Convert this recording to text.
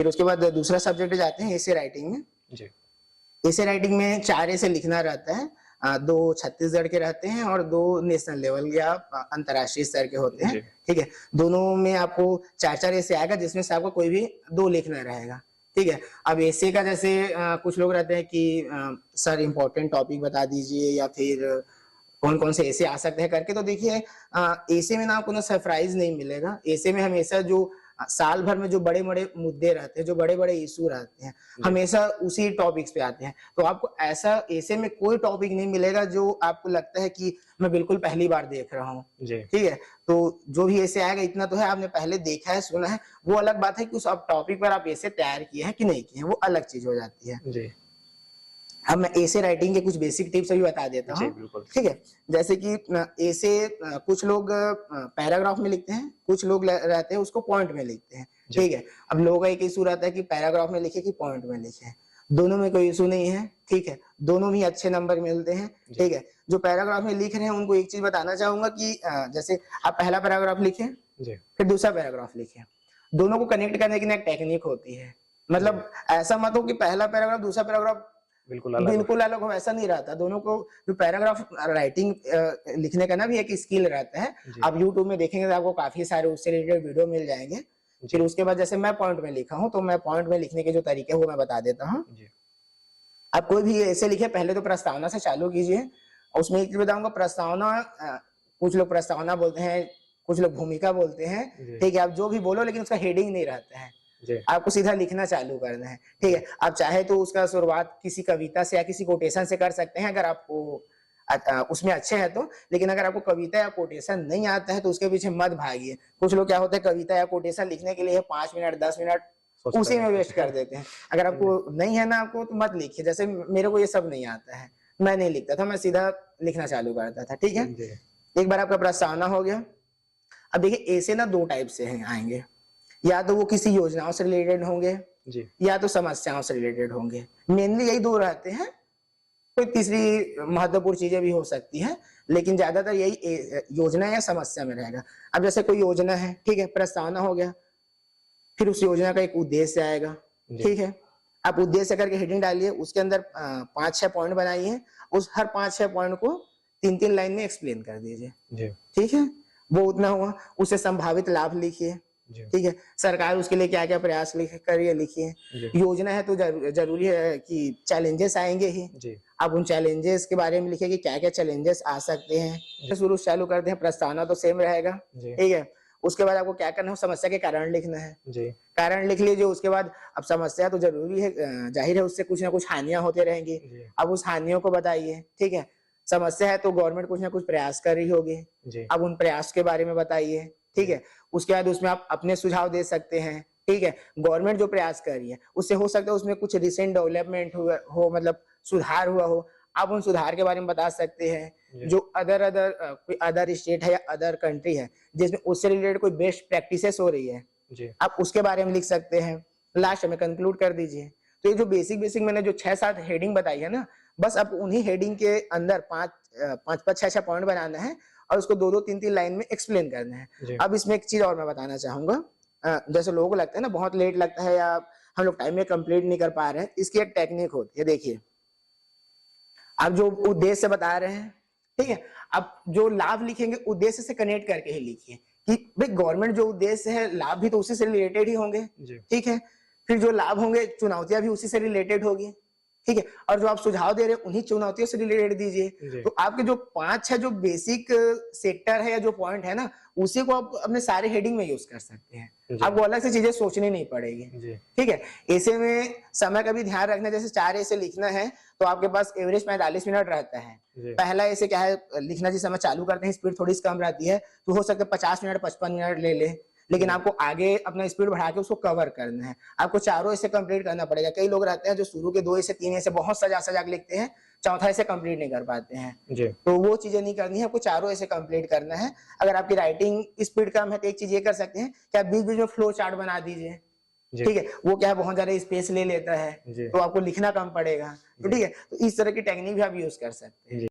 फिर उसके बाद दूसरा सब्जेक्ट जाते हैं एसे राइटिंग में। जी। एसे राइटिंग में 4 एसे लिखना रहता है। 2 छत्तीसगढ़ के रहते हैं और 2 नेशनल लेवल या अंतर्राष्ट्रीय स्तर के होते हैं। जी। ठीक है, दोनों में आपको 4-4 एसे आएगा, जिसमें से आपको कोई भी 2 लिखना रहेगा। ठीक है, अब एसे का जैसे कुछ लोग रहते हैं कि सर इम्पोर्टेंट टॉपिक बता दीजिए या फिर कौन-कौन से एसे आ सकते हैं करके। तो देखिए एसे में ना आपको ना सरप्राइज़ नहीं मिलेगा। एसे में हमेशा जो साल भर में जो बड़े-बड़े मुद्दे रहते हैं, जो बड़े-बड़े इश्यू रहते हैं, जी। हमेशा उसी टॉपिक्स पे आते हैं। तो आपको ऐसा एसे में कोई टॉपिक नहीं मिलेगा जो आपको लगता है कि मैं बिल्कुल पहली बार देख रहा हूँ। जी। ठीक है? तो जो भी एसे आएगा इतना तो है आपने पहले देखा है, सुना है। वो अलग बात है कि उस अब टॉपिक पर आप एसे तैयार किए हैं कि नहीं किए हैं, वो अलग चीज़ हो जाती है। जी। अब मैं एसे राइटिंग के कुछ बेसिक टिप्स भी बता देता जी, हूँ। बिल्कुल। ठीक है? जैसे कि एसे कुछ लोग पैराग्राफ में लिखते हैं, कुछ लोग ल रहते हैं उसको पॉइंट में लिखते हैं। जी। ठीक है? अब लोगों का एक इश्यू रहता है कि पैराग्राफ में लिखे कि पॉइंट में लिखे। दोनों में कोई इश्यू नहीं है। ठीक है? दोनों में ही अच्छे नंबर मिलते हैं। जी। ठीक है? जो पैराग्राफ में लिख रहे हैं उनको एक चीज़ बताना चाहूँगा कि जैसे आप पहला पैराग्राफ लिखें, जी। फिर दूसरा पैराग्राफ लिखें। दोनों को कनेक्ट करने की ना एक टेक्निक होती है। जी। मतलब ऐसा मत हो कि पहला पैराग्राफ, दूसरा पैराग्राफ बिल्कुल अलग हो। बिल्कुल अलग हो, ऐसा नहीं रहता। दोनों को जो पैराग्राफ राइटिंग लिखने का ना भी एक स्किल रहता है। जी। आप यूट्यूब में देखेंगे तो आपको काफ़ी सारे उससे रिलेटेड वीडियो मिल जाएँगे। फिर जी। उसके बाद जैसे मैं पॉइंट में लिखा हूँ, तो मैं पॉइंट में लिखने के जो तरीके हैं वो मैं बता देता हूँ। जी। आप कोई भी ऐसे लिखिए, पहले तो प्रस्तावना से चालू कीजिए। और उसमें एक चीज़ बताऊँगा, प्रस्तावना कुछ लोग प्रस्तावना बोलते हैं, कुछ लोग भूमिका बोलते हैं। जी। ठीक है? आप जो भी बोलो लेकिन उसका हेडिंग नहीं रहता है। जी। आपको सीधा लिखना चालू करना है। ठीक जी। है? आप चाहे तो उसका शुरुआत किसी कविता से या किसी कोटेशन से कर सकते हैं, अगर आपको उसमें अच्छे हैं तो। लेकिन अगर आपको कविता या कोटेशन नहीं आता है तो उसके पीछे मत भागिए। कुछ लोग क्या होता है, कविता या कोटेशन लिखने के लिए 5 मिनट 10 मिनट सोचते उसी में रहते वेस्ट कर हैं। देते हैं। अगर जी। आपको नहीं है ना आपको तो मत लिखिए। जैसे मेरे को ये सब नहीं आता है, मैं नहीं लिखता था, मैं सीधा लिखना चालू करता था। ठीक है? जी। एक बार आपका प्रस्तावना हो गया। अब देखिए ऐसे ना 2 टाइप से हैं आएँगे। या तो वो किसी योजनाओं से रिलेटेड होंगे, जी। या तो समस्याओं से रिलेटेड होंगे। मेनली यही 2 रहते हैं। कोई तीसरी महत्वपूर्ण चीज़ें भी हो सकती हैं, लेकिन ज़्यादातर यही योजना या समस्या में रहेगा। अब जैसे कोई योजना है, ठीक है? प्रस्तावना हो गया, फिर उस योजना का एक उद्देश्य आएगा। जी। ठीक है? आप उद्देश्य करके हेडिंग डालिए, उसके अंदर 5-6 पॉइंट बनाइए, उस हर 5-6 पॉइंट को 3-3 लाइन में एक्सप्लेन कर दीजिए। जी। ठीक है? वो उतना हुआ, उससे संभावित लाभ लिखिए। जी। ठीक है? सरकार उसके लिए क्या-क्या प्रयास लिखिए। जी। योजना है तो ज़रूरी है कि चैलेंजेस आएँगे ही। जी। आप उन चैलेंजेस के बारे में लिखिए कि क्या-क्या चैलेंजेस आ सकते हैं। जी। शुरू से चालू करते हैं, प्रस्तावना तो सेम रहेगा। जी। ठीक है? उसके बाद आपको क्या करना है, समस्या के कारण लिखना है। जी। कारण लिख लीजिए, उसके बाद अब समस्या तो ज़रूरी है, ज़ाहिर है उससे कुछ न कुछ हानियाँ होती रहेंगी। जी। अब उस हानियों को बताइए। ठीक है? समस्या है तो गवर्नमेंट कुछ न कुछ प्रयास कर रही होगी। जी। अब उन प्रयास के बारे में बताइए। ठीक जी। है? उसके बाद उसमें आप अपने सुझाव दे सकते हैं। ठीक है? गवर्नमेंट जो प्रयास कर रही है, उससे हो सकता है उसमें कुछ रिसेंट डेवलपमेंट हुआ हो, मतलब सुधार हुआ हो। आप उन सुधार के बारे में बता सकते हैं। जी। जो कोई अदर स्टेट है या अदर कंट्री है, जिसमें उससे रिलेटेड कोई बेस्ट प्रैक्टिसेस हो रही है, जी। आप उसके बारे में लिख सकते हैं। लास्ट में कंक्लूड कर दीजिए। तो ये जो बेसिक मैंने जो 6-7 हेडिंग बताई है ना, बस आपको उन्हीं हेडिंग के अंदर 5-5, 6-6 पॉइंट बनाना है और उसको 2-2, 3-3 लाइन में एक्सप्लेन करना है। जी। अब इसमें एक चीज़ और मैं बताना चाहूँगा। जैसे लोगों को लगता है ना बहुत लेट लगता है या हम लोग टाइम में कंप्लीट नहीं कर पा रहे हैं, इसकी एक टेक्निक होती है। देखिए, आप जो उद्देश्य बता रहे हैं, ठीक है? आप जो लाभ लिखेंगे उद्देश्य से कनेक्ट करके ही लिखिए कि भई गवर्नमेंट जो उद्देश्य है, लाभ भी तो उसी से रिलेटेड ही होंगे। जी। ठीक है? फिर जो लाभ होंगे, चुनौतियाँ भी उसी से रिलेटेड होगी। ठीक है? और जो आप सुझाव दे रहे हैं, उन्हीं चुनौतियों से रिलेटेड दीजिए। जी। तो आपके जो 5-6 जो बेसिक सेक्टर है या जो पॉइंट है ना, उसी को आप अपने सारे हेडिंग में यूज़ कर सकते हैं। जी। आपको अलग से चीज़ें सोचनी नहीं पड़ेगी। जी। ठीक है? ऐसे में समय का भी ध्यान रखना है, जैसे 4 ऐसे लिखना है, तो आपके पास एवरेज 45 मिनट रहता है। जी। पहला ऐसे क्या है, लिखना जिस समय चालू करते हैं स्पीड थोड़ी सी कम रहती है, तो हो सकता है 50 मिनट 55 मिनट ले ले, लेकिन जी। आपको आगे अपना स्पीड बढ़ा के उसको कवर करना है। आपको चारों ऐसे कंप्लीट करना पड़ेगा। कई लोग रहते हैं जो शुरू के 2 ऐसे 3 ऐसे बहुत सजा-सजा के लिखते हैं, चौथा ऐसे कंप्लीट नहीं कर पाते हैं। जी। तो वो चीज़ें नहीं करनी है, आपको चारों ऐसे कंप्लीट करना है। अगर आपकी राइटिंग स्पीड कम है तो एक चीज़ ये कर सकते हैं कि आप बीच-बीच में फ्लो चार्ट बना दीजिए। जी। ठीक है? वो क्या है, बहुत ज़्यादा स्पेस ले लेता है, जी। तो आपको लिखना कम पड़ेगा। तो जी। ठीक है? तो इस तरह की टेक्निक भी आप यूज़ कर सकते हैं। जी।